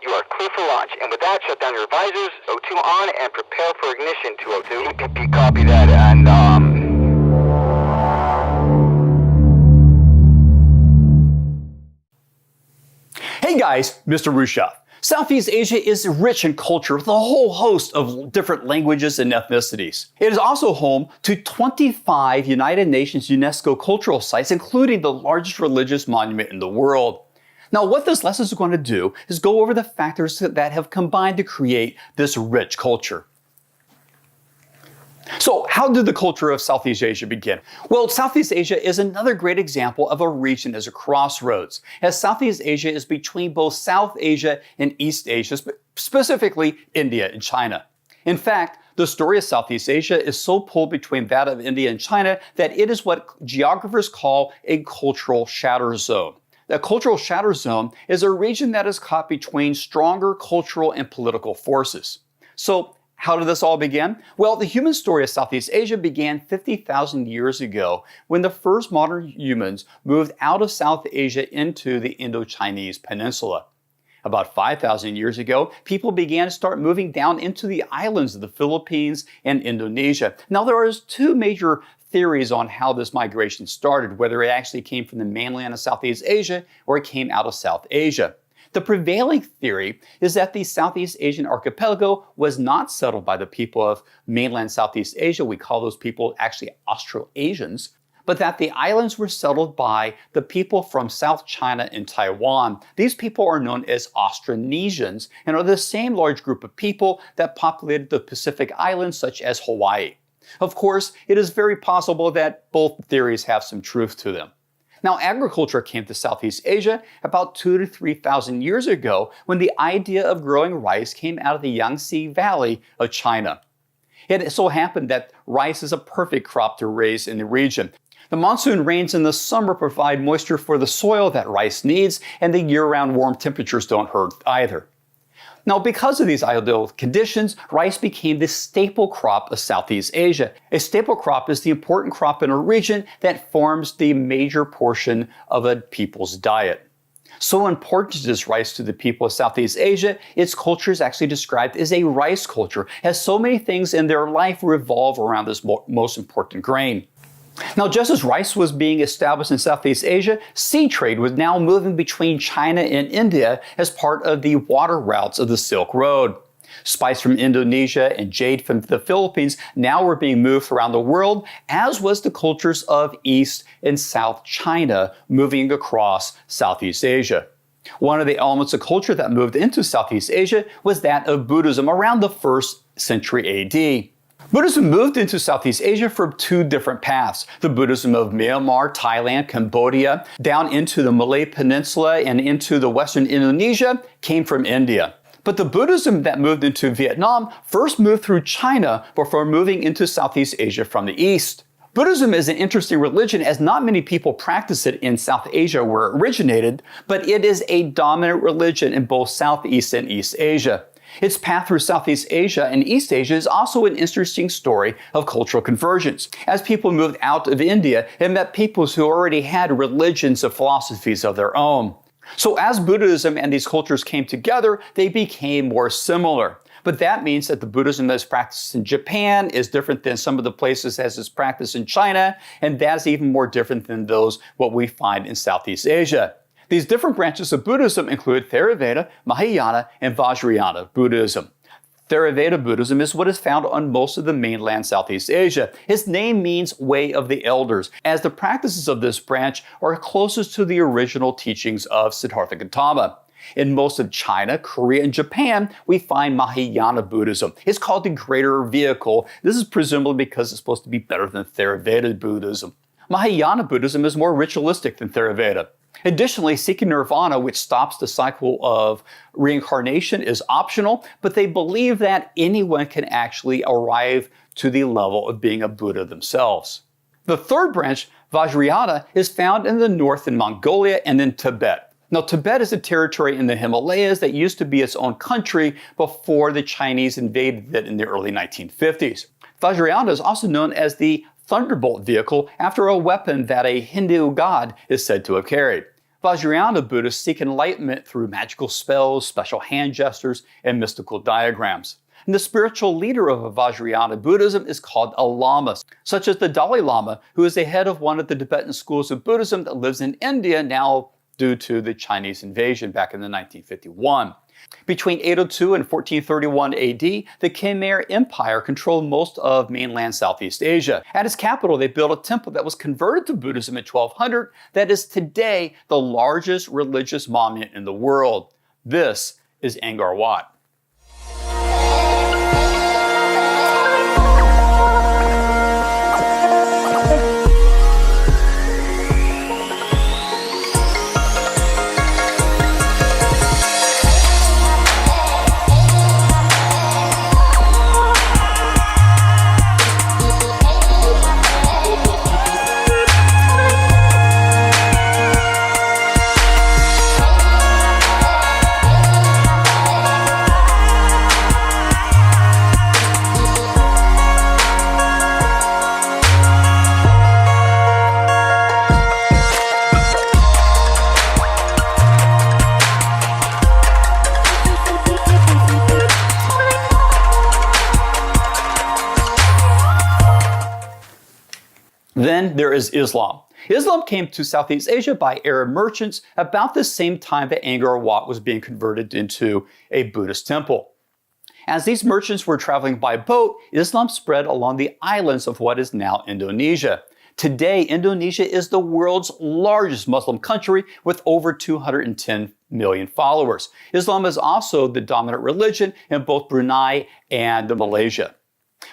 You are clear for launch. And with that, shut down your visors, O2 on, and prepare for ignition, 202. Copy that, and Hey guys, Mr. Rushev. Southeast Asia is rich in culture with a whole host of different languages and ethnicities. It is also home to 25 United Nations UNESCO cultural sites, including the largest religious monument in the world. Now, what this lesson is going to do is go over the factors that have combined to create this rich culture. So, how did the culture of Southeast Asia begin? Well, Southeast Asia is another great example of a region as a crossroads, as Southeast Asia is between both South Asia and East Asia, specifically India and China. In fact, the story of Southeast Asia is so pulled between that of India and China that it is what geographers call a cultural shatter zone. The cultural shatter zone is a region that is caught between stronger cultural and political forces. So, how did this all begin? Well, the human story of Southeast Asia began 50,000 years ago when the first modern humans moved out of South Asia into the Indo-Chinese peninsula. About 5,000 years ago, people began to start moving down into the islands of the Philippines and Indonesia. Now, there are two major theories on how this migration started, whether it actually came from the mainland of Southeast Asia or it came out of South Asia. The prevailing theory is that the Southeast Asian archipelago was not settled by the people of mainland Southeast Asia. We call those people actually Australasians, but that the islands were settled by the people from South China and Taiwan. These people are known as Austronesians and are the same large group of people that populated the Pacific islands such as Hawaii. Of course, it is very possible that both theories have some truth to them. Now, agriculture came to Southeast Asia about 2,000 to 3,000 years ago when the idea of growing rice came out of the Yangtze Valley of China. It so happened that rice is a perfect crop to raise in the region. The monsoon rains in the summer provide moisture for the soil that rice needs, and the year-round warm temperatures don't hurt either. Now, because of these ideal conditions, rice became the staple crop of Southeast Asia. A staple crop is the important crop in a region that forms the major portion of a people's diet. So important is rice to the people of Southeast Asia, its culture is actually described as a rice culture, as so many things in their life revolve around this most important grain. Now, just as rice was being established in Southeast Asia, sea trade was now moving between China and India as part of the water routes of the Silk Road. Spice from Indonesia and jade from the Philippines now were being moved around the world, as was the cultures of East and South China moving across Southeast Asia. One of the elements of culture that moved into Southeast Asia was that of Buddhism around the 1st century AD. Buddhism moved into Southeast Asia from two different paths. The Buddhism of Myanmar, Thailand, Cambodia, down into the Malay Peninsula and into the Western Indonesia came from India. But the Buddhism that moved into Vietnam first moved through China before moving into Southeast Asia from the east. Buddhism is an interesting religion as not many people practice it in South Asia where it originated, but it is a dominant religion in both Southeast and East Asia. Its path through Southeast Asia and East Asia is also an interesting story of cultural convergence. As people moved out of India and met peoples who already had religions and philosophies of their own. So as Buddhism and these cultures came together, they became more similar. But that means that the Buddhism that is practiced in Japan is different than some of the places as is practiced in China, and that's even more different than what we find in Southeast Asia. These different branches of Buddhism include Theravada, Mahayana, and Vajrayana Buddhism. Theravada Buddhism is what is found on most of the mainland Southeast Asia. Its name means Way of the Elders, as the practices of this branch are closest to the original teachings of Siddhartha Gautama. In most of China, Korea, and Japan, we find Mahayana Buddhism. It's called the Greater Vehicle. This is presumably because it's supposed to be better than Theravada Buddhism. Mahayana Buddhism is more ritualistic than Theravada. Additionally, seeking nirvana, which stops the cycle of reincarnation, is optional, but they believe that anyone can actually arrive to the level of being a Buddha themselves. The third branch, Vajrayana, is found in the north in Mongolia and in Tibet. Now, Tibet is a territory in the Himalayas that used to be its own country before the Chinese invaded it in the early 1950s. Vajrayana is also known as the Thunderbolt vehicle after a weapon that a Hindu god is said to have carried. Vajrayana Buddhists seek enlightenment through magical spells, special hand gestures, and mystical diagrams. And the spiritual leader of Vajrayana Buddhism is called a lama, such as the Dalai Lama, who is the head of one of the Tibetan schools of Buddhism that lives in India now due to the Chinese invasion back in 1951. Between 802 and 1431 AD, the Khmer Empire controlled most of mainland Southeast Asia. At its capital, they built a temple that was converted to Buddhism in 1200 that is today the largest religious monument in the world. This is Angvor Wat. Then there is Islam. Islam came to Southeast Asia by Arab merchants about the same time that Angkor Wat was being converted into a Buddhist temple. As these merchants were traveling by boat, Islam spread along the islands of what is now Indonesia. Today, Indonesia is the world's largest Muslim country with over 210 million followers. Islam is also the dominant religion in both Brunei and Malaysia.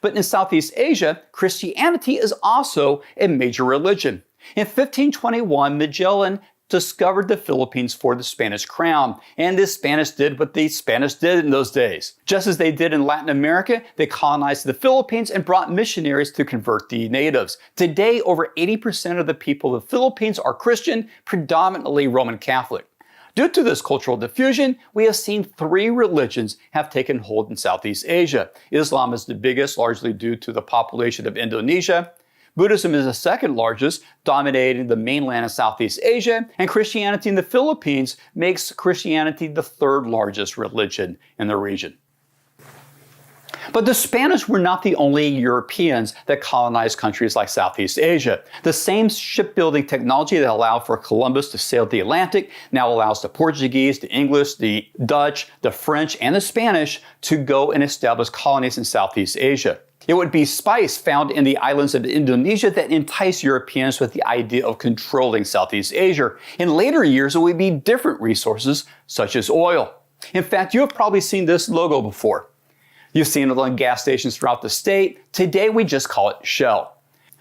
But in Southeast Asia, Christianity is also a major religion. In 1521, Magellan discovered the Philippines for the Spanish crown, and the Spanish did what the Spanish did in those days. Just as they did in Latin America, they colonized the Philippines and brought missionaries to convert the natives. Today, over 80% of the people of the Philippines are Christian, predominantly Roman Catholic. Due to this cultural diffusion, we have seen three religions have taken hold in Southeast Asia. Islam is the biggest, largely due to the population of Indonesia. Buddhism is the second largest, dominating the mainland of Southeast Asia. And Christianity in the Philippines makes Christianity the third largest religion in the region. But the Spanish were not the only Europeans that colonized countries like Southeast Asia. The same shipbuilding technology that allowed for Columbus to sail the Atlantic now allows the Portuguese, the English, the Dutch, the French, and the Spanish to go and establish colonies in Southeast Asia. It would be spice found in the islands of Indonesia that entice Europeans with the idea of controlling Southeast Asia. In later years, it would be different resources such as oil. In fact, you have probably seen this logo before. You've seen it on gas stations throughout the state. Today, we just call it Shell.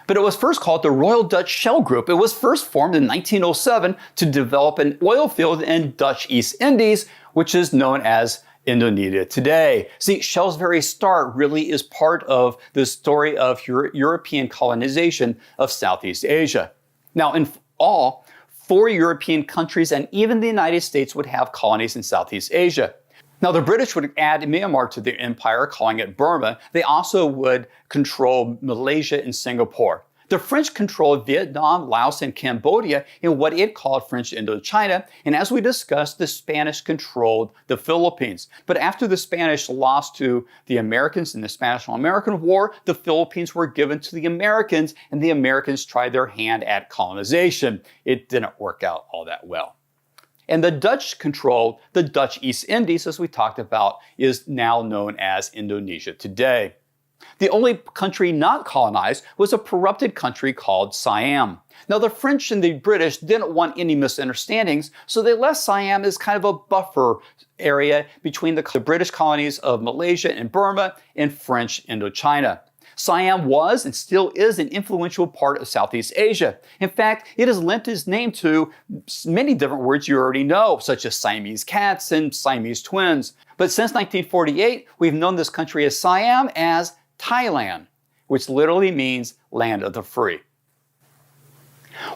But it was first called the Royal Dutch Shell Group. It was first formed in 1907 to develop an oil field in Dutch East Indies, which is known as Indonesia today. See, Shell's very start really is part of the story of European colonization of Southeast Asia. Now, in all, 4 European countries and even the United States would have colonies in Southeast Asia. Now, the British would add Myanmar to their empire, calling it Burma. They also would control Malaysia and Singapore. The French controlled Vietnam, Laos, and Cambodia in what it called French Indochina. And as we discussed, the Spanish controlled the Philippines. But after the Spanish lost to the Americans in the Spanish-American War, the Philippines were given to the Americans, and the Americans tried their hand at colonization. It didn't work out all that well. And the Dutch controlled the Dutch East Indies, as we talked about, is now known as Indonesia today. The only country not colonized was a corrupted country called Siam. Now, the French and the British didn't want any misunderstandings, so they left Siam as kind of a buffer area between the British colonies of Malaysia and Burma and French Indochina. Siam was and still is an influential part of Southeast Asia. In fact, it has lent its name to many different words you already know, such as Siamese cats and Siamese twins. But since 1948, we've known this country as Siam as Thailand, which literally means land of the free.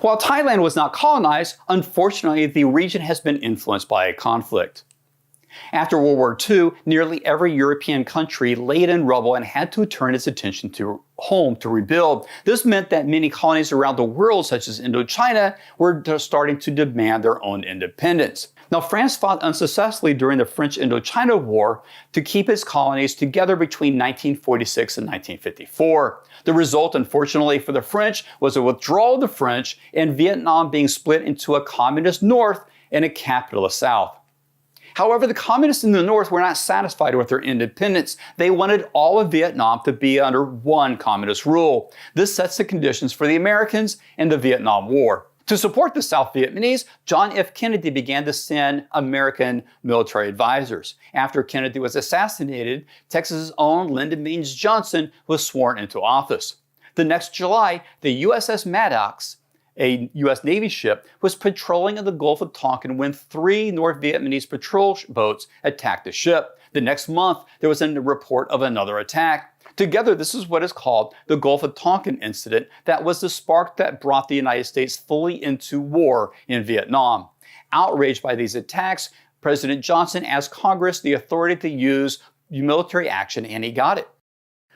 While Thailand was not colonized, unfortunately, the region has been influenced by a conflict. After World War II, nearly every European country laid in rubble and had to turn its attention to home to rebuild. This meant that many colonies around the world, such as Indochina, were starting to demand their own independence. Now, France fought unsuccessfully during the French Indochina War to keep its colonies together between 1946 and 1954. The result, unfortunately for the French, was a withdrawal of the French and Vietnam being split into a communist North and a capitalist South. However, the communists in the North were not satisfied with their independence. They wanted all of Vietnam to be under one communist rule. This sets the conditions for the Americans and the Vietnam War. To support the South Vietnamese, John F. Kennedy began to send American military advisors. After Kennedy was assassinated, Texas's own Lyndon Baines Johnson was sworn into office. The next July, the USS Maddox, a U.S. Navy ship, was patrolling in the Gulf of Tonkin when 3 North Vietnamese patrol boats attacked the ship. The next month, there was a report of another attack. Together, this is what is called the Gulf of Tonkin incident that was the spark that brought the United States fully into war in Vietnam. Outraged by these attacks, President Johnson asked Congress the authority to use military action, and he got it.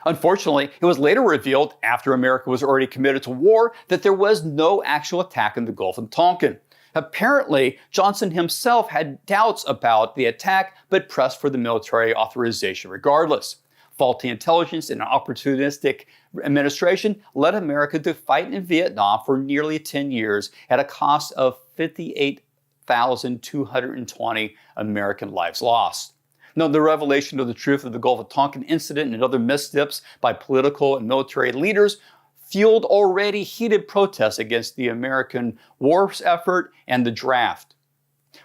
Unfortunately, it was later revealed, after America was already committed to war, that there was no actual attack in the Gulf of Tonkin. Apparently, Johnson himself had doubts about the attack, but pressed for the military authorization regardless. Faulty intelligence and an opportunistic administration led America to fight in Vietnam for nearly 10 years at a cost of 58,220 American lives lost. Now, the revelation of the truth of the Gulf of Tonkin incident and other missteps by political and military leaders fueled already heated protests against the American war effort and the draft.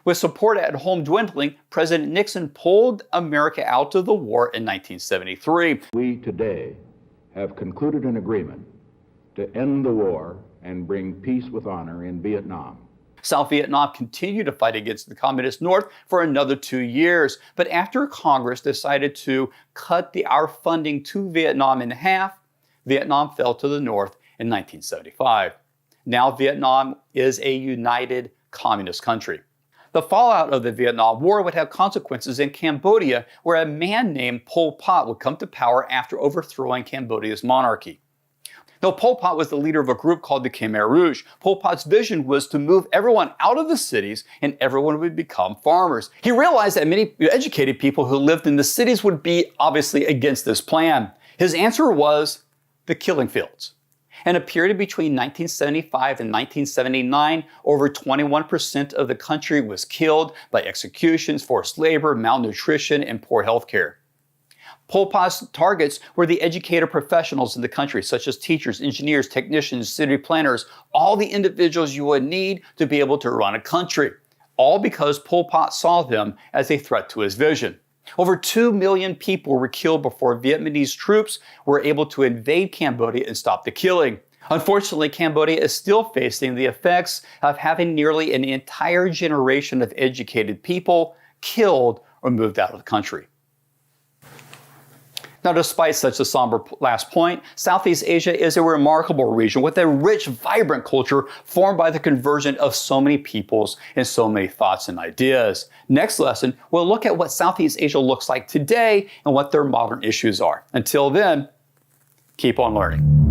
With support at home dwindling, President Nixon pulled America out of the war in 1973. We today have concluded an agreement to end the war and bring peace with honor in Vietnam. South Vietnam continued to fight against the Communist North for another 2 years, but after Congress decided to cut our funding to Vietnam in half, Vietnam fell to the North in 1975. Now Vietnam is a united communist country. The fallout of the Vietnam War would have consequences in Cambodia, where a man named Pol Pot would come to power after overthrowing Cambodia's monarchy. Now, Pol Pot was the leader of a group called the Khmer Rouge. Pol Pot's vision was to move everyone out of the cities and everyone would become farmers. He realized that many educated people who lived in the cities would be obviously against this plan. His answer was the killing fields. In a period between 1975 and 1979, over 21% of the country was killed by executions, forced labor, malnutrition, and poor health care. Pol Pot's targets were the educated professionals in the country, such as teachers, engineers, technicians, city planners, all the individuals you would need to be able to run a country, all because Pol Pot saw them as a threat to his vision. Over 2 million people were killed before Vietnamese troops were able to invade Cambodia and stop the killing. Unfortunately, Cambodia is still facing the effects of having nearly an entire generation of educated people killed or moved out of the country. Now, despite such a somber last point, Southeast Asia is a remarkable region with a rich, vibrant culture formed by the conversion of so many peoples and so many thoughts and ideas. Next lesson, we'll look at what Southeast Asia looks like today and what their modern issues are. Until then, keep on learning.